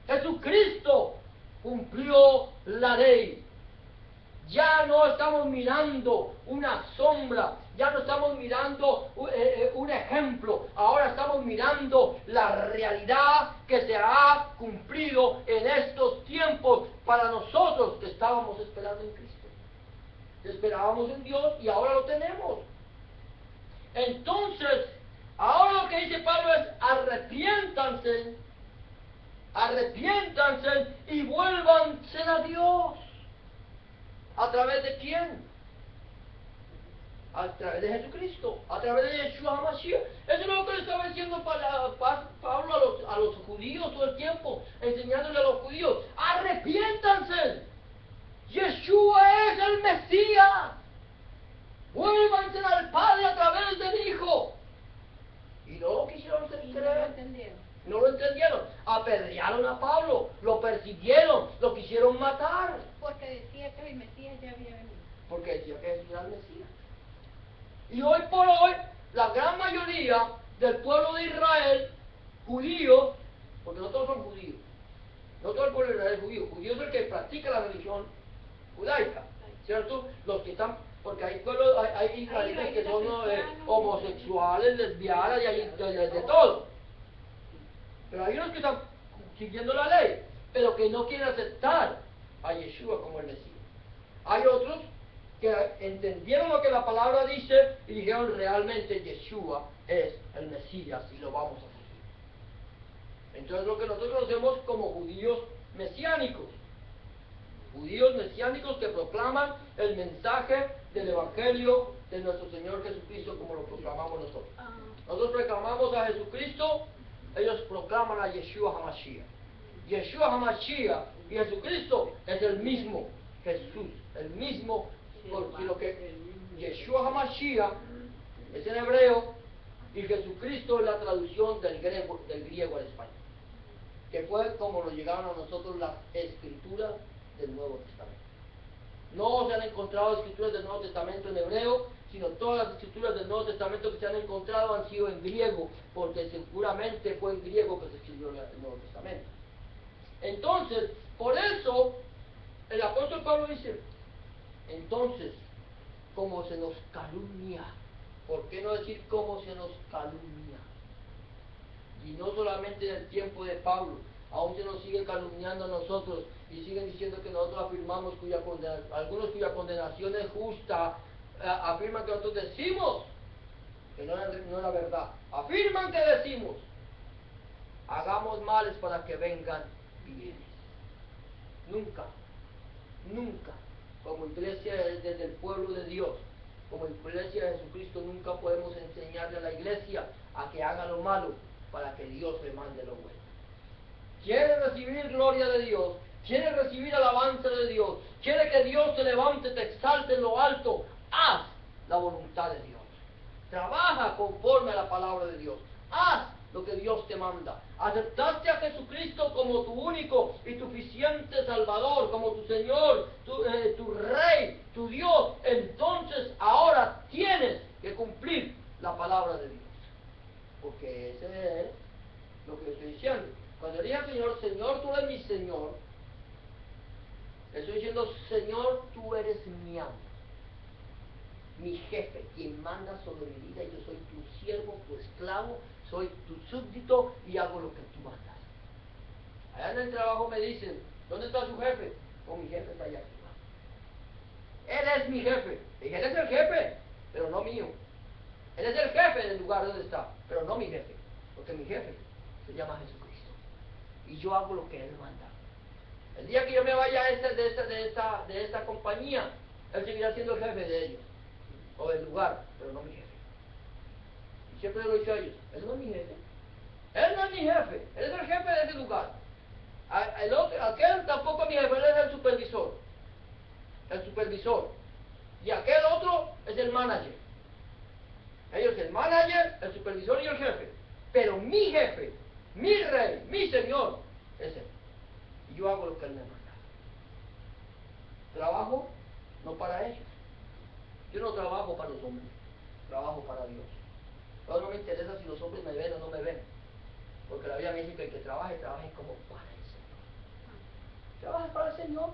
Jesucristo cumplió la ley. Ya no estamos mirando una sombra, ya no estamos mirando un ejemplo, ahora estamos mirando la realidad que se ha cumplido en estos tiempos para nosotros que estábamos esperando en Cristo. Esperábamos en Dios y ahora lo tenemos. Entonces, ahora lo que dice Pablo es arrepiéntanse y vuélvanse a Dios. ¿A través de quién? A través de Jesucristo, a través de Yeshua HaMashiach. Eso es lo que le estaba diciendo Pablo a los judíos todo el tiempo, enseñándole a los judíos, arrepiéntanse. Yeshua es el Mesías. Vuélvanse al Padre a través del Hijo. Y no lo quisieron creer. No lo entendieron. Apedrearon a Pablo, lo persiguieron, lo quisieron matar. Porque decía que el Mesías ya había venido. Porque decía que Jesús era el Mesías. Y hoy por hoy, la gran mayoría del pueblo de Israel, judíos, porque no todos son judíos, no todo el pueblo de Israel es judío, judío es el que practica la religión judaica, ¿cierto? Los que están, porque hay pueblos, hay israelitas que son homosexuales, lesbianas y hay de todo. Pero hay unos que están siguiendo la ley, pero que no quieren aceptar a Yeshua como el Mesías. Hay otros que entendieron lo que la palabra dice y dijeron realmente Yeshua es el Mesías y lo vamos a seguir. Entonces lo que nosotros conocemos como judíos mesiánicos que proclaman el mensaje del Evangelio de nuestro Señor Jesucristo como lo proclamamos nosotros. Nosotros proclamamos a Jesucristo, ellos proclaman a Yeshua HaMashiach. Yeshua HaMashiach y Jesucristo es el mismo Jesús, el mismo, porque lo que Yeshua HaMashiach es en hebreo y Jesucristo es la traducción del griego al español, que fue como nos llegaron a nosotros las escrituras del Nuevo Testamento. No se han encontrado escrituras del Nuevo Testamento en hebreo, sino todas las escrituras del Nuevo Testamento que se han encontrado han sido en griego, porque seguramente fue en griego que se escribió el Nuevo Testamento. Entonces, por eso, el apóstol Pablo dice, entonces, como se nos calumnia, ¿por qué no decir cómo se nos calumnia? Y no solamente en el tiempo de Pablo, aún se nos sigue calumniando a nosotros y siguen diciendo que nosotros afirmamos algunos cuya condenación es justa, afirman que nosotros decimos que no es la verdad, afirman que decimos, hagamos males para que vengan bienes. Nunca nunca, como iglesia desde el pueblo de Dios, como iglesia de Jesucristo, nunca podemos enseñarle a la iglesia a que haga lo malo para que Dios le mande lo bueno. Quiere recibir gloria de Dios, quiere recibir alabanza de Dios, quiere que Dios te levante, te exalte en lo alto, haz la voluntad de Dios. Trabaja conforme a la palabra de Dios. Haz lo que Dios te manda. Aceptaste a Jesucristo como tu único y suficiente Salvador, como tu Señor, tu Rey, tu Dios. Entonces ahora tienes que cumplir la palabra de Dios. Porque ese es lo que estoy diciendo. Cuando le dije al Señor, Señor, tú eres mi Señor, le estoy diciendo, Señor, tú eres mi amo, mi jefe, quien manda sobre mi vida, y yo soy tu siervo, tu esclavo, soy tu súbdito y hago lo que tú mandas. Allá en el trabajo me dicen, ¿dónde está su jefe? Oh, mi jefe está allá arriba. Él es mi jefe. Le dije, él es el jefe, pero no mío. Él es el jefe del lugar donde está, pero no mi jefe, porque mi jefe se llama Jesucristo. Y yo hago lo que él manda. El día que yo me vaya de esta compañía, él seguirá siendo el jefe de ellos, o del lugar, pero no mi jefe. Y siempre lo he dicho a ellos, él no es mi jefe. Él no es mi jefe, él es el jefe de ese lugar. Aquel tampoco es mi jefe, él es el supervisor. El supervisor. Y aquel otro es el manager. Ellos, el manager, el supervisor y el jefe. Pero mi jefe, mi rey, mi señor, es él. Y yo hago lo que él me manda. Trabajo no para ellos. Yo no trabajo para los hombres, trabajo para Dios. Ahora no me interesa si los hombres me ven o no me ven, porque la Biblia me dice que el que trabaje, trabaje como para el Señor. Trabajas para el Señor,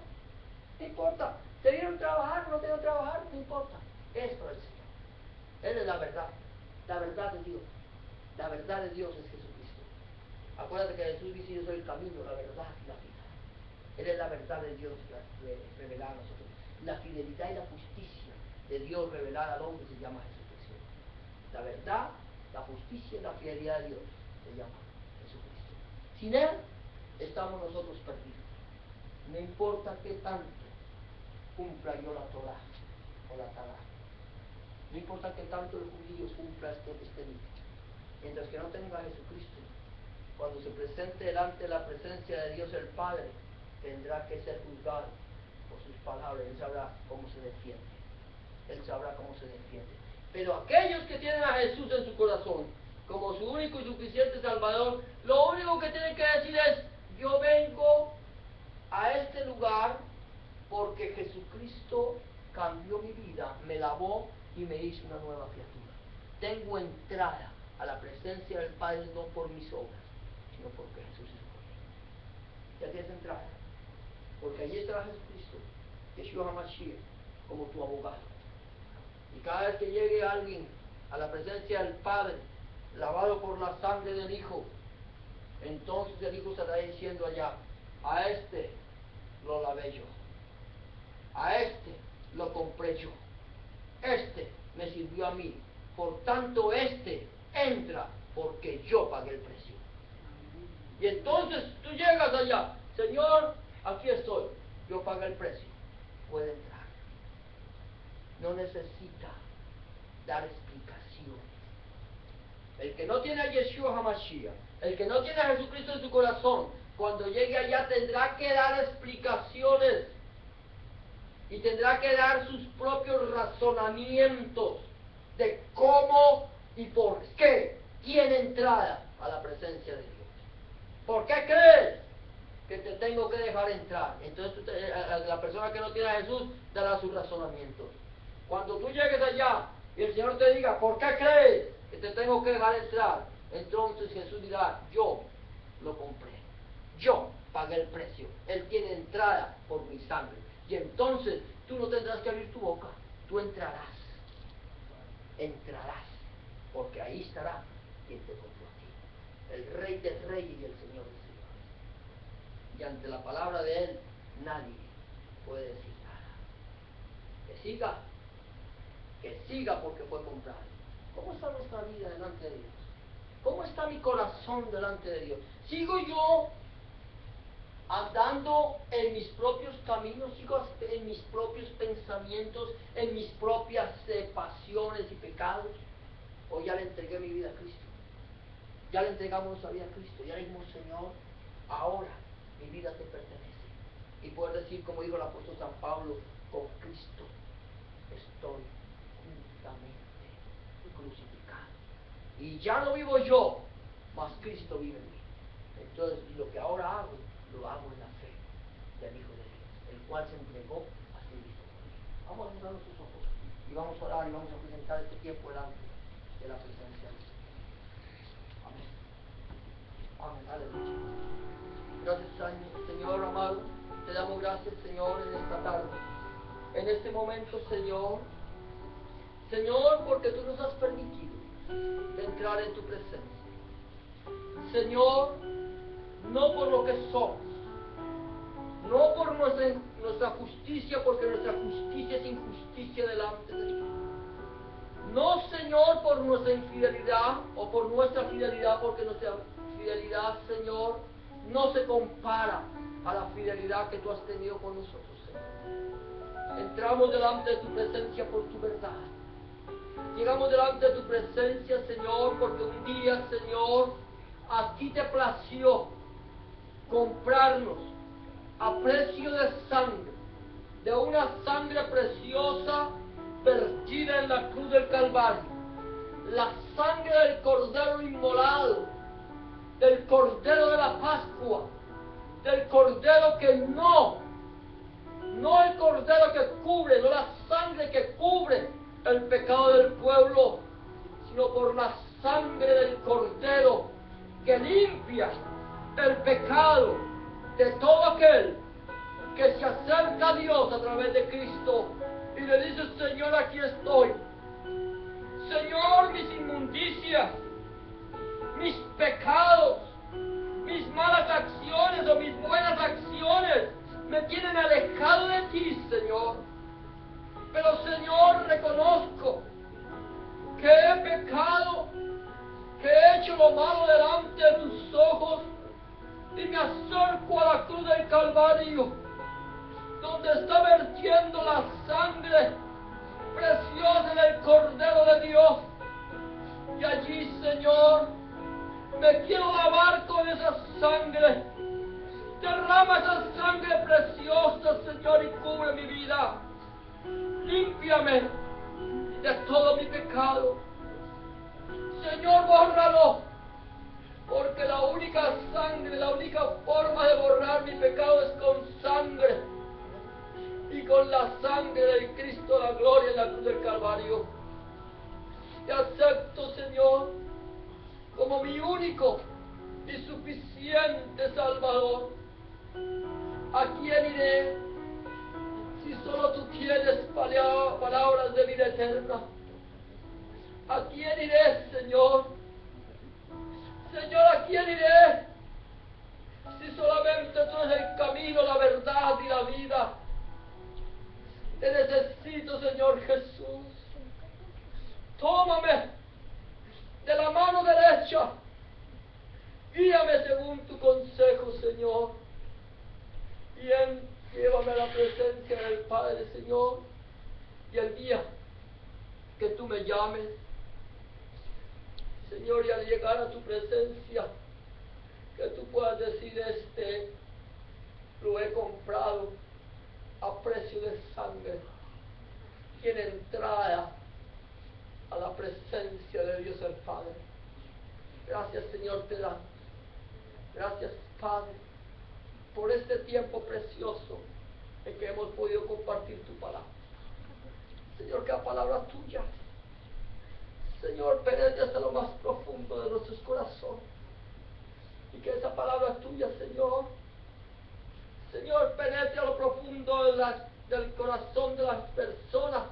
no importa. ¿Te vieron trabajar o no te vieron trabajar? No importa. Es para el Señor. Él es la verdad de Dios. La verdad de Dios es Jesucristo. Acuérdate que Jesús dice, yo soy el camino, la verdad y la vida. Él es la verdad de Dios revelada a nosotros. La fidelidad y la justicia de Dios revelada al hombre se llama Jesucristo. La verdad, la justicia y la fidelidad de Dios se llama Jesucristo. Sin Él estamos nosotros perdidos. No importa qué tanto cumpla yo la Torah o la Torah. No importa qué tanto el judío cumpla este libro. Mientras que no tenga a Jesucristo, cuando se presente delante de la presencia de Dios el Padre, tendrá que ser juzgado por sus palabras. Él sabrá cómo se defiende. Él sabrá cómo se defiende. Pero aquellos que tienen a Jesús en su corazón, como su único y suficiente Salvador, lo único que tienen que decir es, yo vengo a este lugar porque Jesucristo cambió mi vida, me lavó y me hizo una nueva criatura. Tengo entrada a la presencia del Padre no por mis obras, sino porque Jesús es por mí. Ya tienes entrada, porque allí estará Jesucristo, Yeshua HaMashiach, como tu abogado. Y cada vez que llegue alguien a la presencia del Padre, lavado por la sangre del Hijo, entonces el Hijo estará diciendo allá, a este lo lavé yo, a este lo compré yo, este me sirvió a mí, por tanto este entra porque yo pagué el precio. Y entonces tú llegas allá, Señor, aquí estoy, yo pagué el precio, puede entrar. No necesita dar explicaciones. El que no tiene a Yeshua HaMashiach, el que no tiene a Jesucristo en su corazón, cuando llegue allá tendrá que dar explicaciones y tendrá que dar sus propios razonamientos de cómo y por qué tiene entrada a la presencia de Dios. ¿Por qué crees que te tengo que dejar entrar? Entonces la persona que no tiene a Jesús dará sus razonamientos. Cuando tú llegues allá y el Señor te diga, ¿por qué crees que te tengo que dejar entrar? Entonces Jesús dirá, yo lo compré, yo pagué el precio, Él tiene entrada por mi sangre. Y entonces tú no tendrás que abrir tu boca, tú entrarás, porque ahí estará quien te compró a ti, el Rey de Reyes y el Señor de Señores. Y ante la palabra de Él, nadie puede decir nada. Que siga porque fue comprado. ¿Cómo está nuestra vida delante de Dios? ¿Cómo está mi corazón delante de Dios? ¿Sigo yo andando en mis propios caminos, sigo en mis propios pensamientos, en mis propias pasiones y pecados, o ya le entregué mi vida a Cristo. Ya le entregamos nuestra vida a Cristo, ya le dijimos, Señor, ahora mi vida te pertenece. Y poder decir, como dijo el apóstol San Pablo, con Cristo estoy juntamente crucificado. Y ya no vivo yo, mas Cristo vive en mí. Entonces, lo que ahora hago, lo hago en la fe del Hijo de Dios, el cual se entregó a sí mismo por mí. Vamos a cerrar nuestros ojos y vamos a orar y vamos a presentar este tiempo delante de la presencia de Dios. Amén. Amén. Aleluya. Gracias, Señor amado. Te damos gracias, Señor, en esta tarde. En este momento, Señor, porque tú nos has permitido entrar en tu presencia. Señor, no por lo que somos, no por nuestra justicia, porque nuestra justicia es injusticia delante de ti. No, Señor, por nuestra infidelidad o por nuestra fidelidad, porque nuestra fidelidad, Señor, no se compara a la fidelidad que tú has tenido con nosotros, Señor. Entramos delante de tu presencia por tu verdad. Llegamos delante de tu presencia, Señor, porque un día, Señor, a ti te plació comprarnos a precio de sangre, de una sangre preciosa vertida en la cruz del Calvario, la sangre del Cordero inmolado, del Cordero de la Pascua, del Cordero que no el Cordero que cubre, no la sangre que cubre el pecado del pueblo, sino por la sangre del Cordero que limpia el pecado de todo aquel que se acerca a Dios a través de Cristo y le dice, Señor, aquí estoy. Señor, mis inmundicias, mis pecados, mis malas acciones o mis buenas acciones me tienen alejado de ti, Señor. Pero, Señor, reconozco que he pecado, que he hecho lo malo delante de tus ojos y me acerco a la cruz del Calvario, donde está vertiendo la sangre preciosa del Cordero de Dios. Y allí, Señor, me quiero lavar con esa sangre. Derrama esa sangre preciosa, Señor, y cubre mi vida. Límpiame de todo mi pecado. Señor, bórralo, porque la única sangre, la única forma de borrar mi pecado es con sangre. Y con la sangre del Cristo la gloria en la cruz del Calvario. Te acepto, Señor, como mi único y suficiente Salvador. ¿A quién iré si solo tú tienes palabras de vida eterna? ¿A quién iré, Señor? Señor, ¿a quién iré si solamente tú eres el camino, la verdad y la vida? Te necesito, Señor Jesús. Tómame de la mano derecha. Guíame según tu consejo, Señor. Bien, llévame a la presencia del Padre, Señor. Y el día que tú me llames, Señor, y al llegar a tu presencia, que tú puedas decir, lo he comprado a precio de sangre. Tiene entrada a la presencia de Dios el Padre. Gracias, Señor, te damos. Gracias, Padre, por este tiempo precioso en que hemos podido compartir tu palabra. Señor, que la palabra tuya, Señor, penetre hasta lo más profundo de nuestros corazones. Y que esa palabra tuya, Señor, penetre a lo profundo del corazón de las personas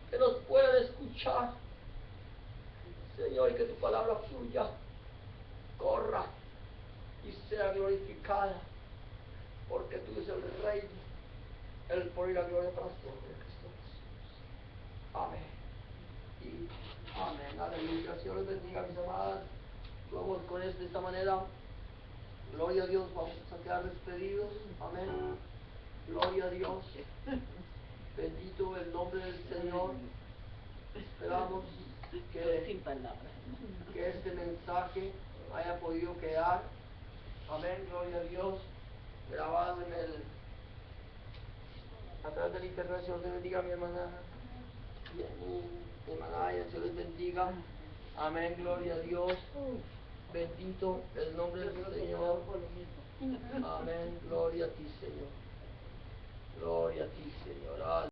que nos puedan escuchar. Señor, y que tu palabra fluya, corra y sea glorificada, porque tú eres el Rey, el poder y la gloria para siempre, Cristo Jesús. Amén. Y amén. Aleluya. Señor les bendiga, mis amadas. Vamos con esto de esta manera. Gloria a Dios, vamos a quedar despedidos. Amén. Gloria a Dios. Bendito el nombre del Señor. Esperamos que este mensaje haya podido quedar. Amén. Gloria a Dios. Grabado a través del internet. Señor te bendiga, mi hermana. Mi hermana, Dios les bendiga. Amén. Gloria a Dios. Bendito el nombre del Señor. Amén. Gloria a ti, Señor. Gloria a ti, Señor.